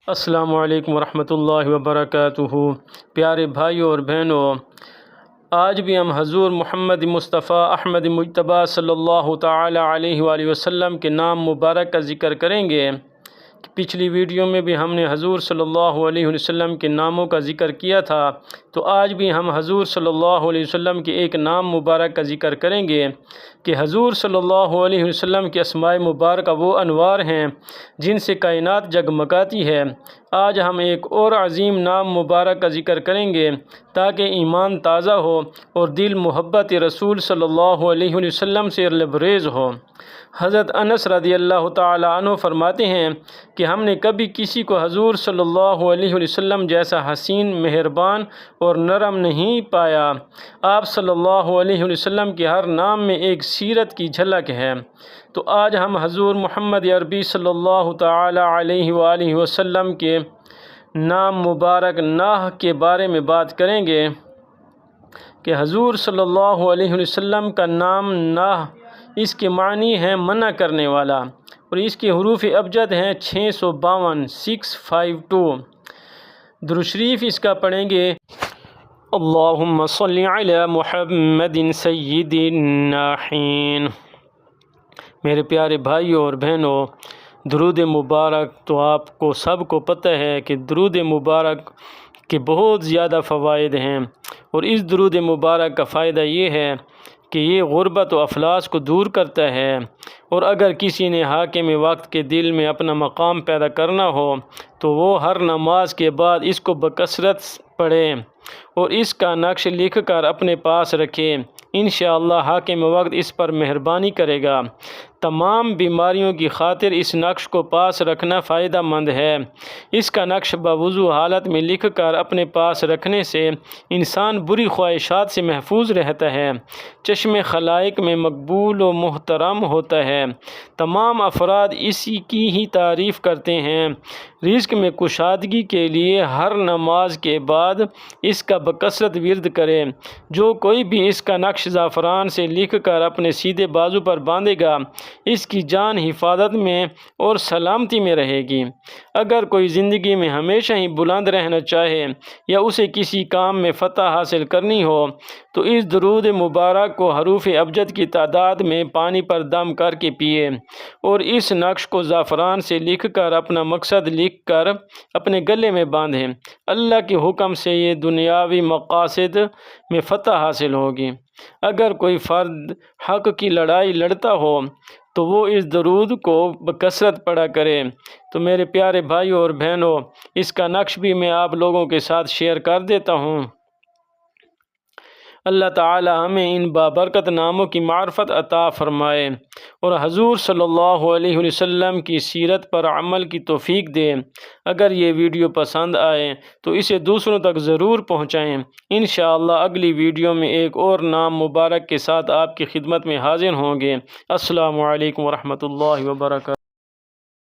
السلام علیکم ورحمۃ اللہ وبرکاتہ۔ پیارے بھائیوں اور بہنوں، آج بھی ہم حضور محمد مصطفیٰ احمد مجتبیٰ صلی اللہ تعالی علیہ وآلہ وسلم کے نام مبارک کا ذکر کریں گے۔ پچھلی ویڈیو میں بھی ہم نے حضور صلی اللہ علیہ وسلم کے ناموں کا ذکر کیا تھا، تو آج بھی ہم حضور صلی اللہ علیہ وسلم کے ایک نام مبارک کا ذکر کریں گے کہ حضور صلی اللہ علیہ وسلم کے اسماء مبارکہ وہ انوار ہیں جن سے کائنات جگمگاتی ہے۔ آج ہم ایک اور عظیم نام مبارک کا ذکر کریں گے تاکہ ایمان تازہ ہو اور دل محبت رسول صلی اللہ علیہ وسلم سے لبریز ہو۔ حضرت انس رضی اللہ تعالی عنہ فرماتے ہیں کہ ہم نے کبھی کسی کو حضور صلی اللہ علیہ وسلم جیسا حسین، مہربان اور نرم نہیں پایا۔ آپ صلی اللہ علیہ وسلم کے ہر نام میں ایک سیرت کی جھلک ہے۔ تو آج ہم حضور محمد عربی صلی اللہ تعالی علیہ وآلہ وسلم کے نام مبارک ناح کے بارے میں بات کریں گے کہ حضور صلی اللہ علیہ وسلم کا نام ناح، اس کے معنی ہے منع کرنے والا، اور اس کے حروف ابجد ہیں 652 652۔ درود شریف اس کا پڑھیں گے: اللہم صلی علی محمد سید الناحین۔ میرے پیارے بھائیوں اور بہنوں، درود مبارک تو آپ کو سب کو پتہ ہے کہ درود مبارک کے بہت زیادہ فوائد ہیں، اور اس درود مبارک کا فائدہ یہ ہے کہ یہ غربت و افلاس کو دور کرتا ہے، اور اگر کسی نے حاکم وقت کے دل میں اپنا مقام پیدا کرنا ہو تو وہ ہر نماز کے بعد اس کو بکثرت پڑھے اور اس کا نقش لکھ کر اپنے پاس رکھے۔ انشاءاللہ حاکم وقت اس پر مہربانی کرے گا۔ تمام بیماریوں کی خاطر اس نقش کو پاس رکھنا فائدہ مند ہے۔ اس کا نقش باوضو حالت میں لکھ کر اپنے پاس رکھنے سے انسان بری خواہشات سے محفوظ رہتا ہے، چشم خلائق میں مقبول و محترم ہوتا ہے، تمام افراد اسی کی ہی تعریف کرتے ہیں۔ رزق میں کشادگی کے لیے ہر نماز کے بعد اس کا بکثرت ورد کرے۔ جو کوئی بھی اس کا نقش زعفران سے لکھ کر اپنے سیدھے بازو پر باندھے گا، اس کی جان حفاظت میں اور سلامتی میں رہے گی۔ اگر کوئی زندگی میں ہمیشہ ہی بلند رہنا چاہے یا اسے کسی کام میں فتح حاصل کرنی ہو تو اس درود مبارک کو حروف ابجد کی تعداد میں پانی پر دم کر کے پیے، اور اس نقش کو زعفران سے لکھ کر اپنا مقصد لکھ کر اپنے گلے میں باندھیں۔ اللہ کے حکم سے یہ دنیاوی مقاصد میں فتح حاصل ہوگی۔ اگر کوئی فرد حق کی لڑائی لڑتا ہو تو وہ اس درود کو بکثرت پڑھا کرے۔ تو میرے پیارے بھائیوں اور بہنوں، اس کا نقش بھی میں آپ لوگوں کے ساتھ شیئر کر دیتا ہوں۔ اللہ تعالی ہمیں ان بابرکت ناموں کی معرفت عطا فرمائے اور حضور صلی اللہ علیہ وسلم کی سیرت پر عمل کی توفیق دے۔ اگر یہ ویڈیو پسند آئے تو اسے دوسروں تک ضرور پہنچائیں۔ انشاءاللہ اگلی ویڈیو میں ایک اور نام مبارک کے ساتھ آپ کی خدمت میں حاضر ہوں گے۔ السلام علیکم ورحمۃ اللہ وبرکاتہ۔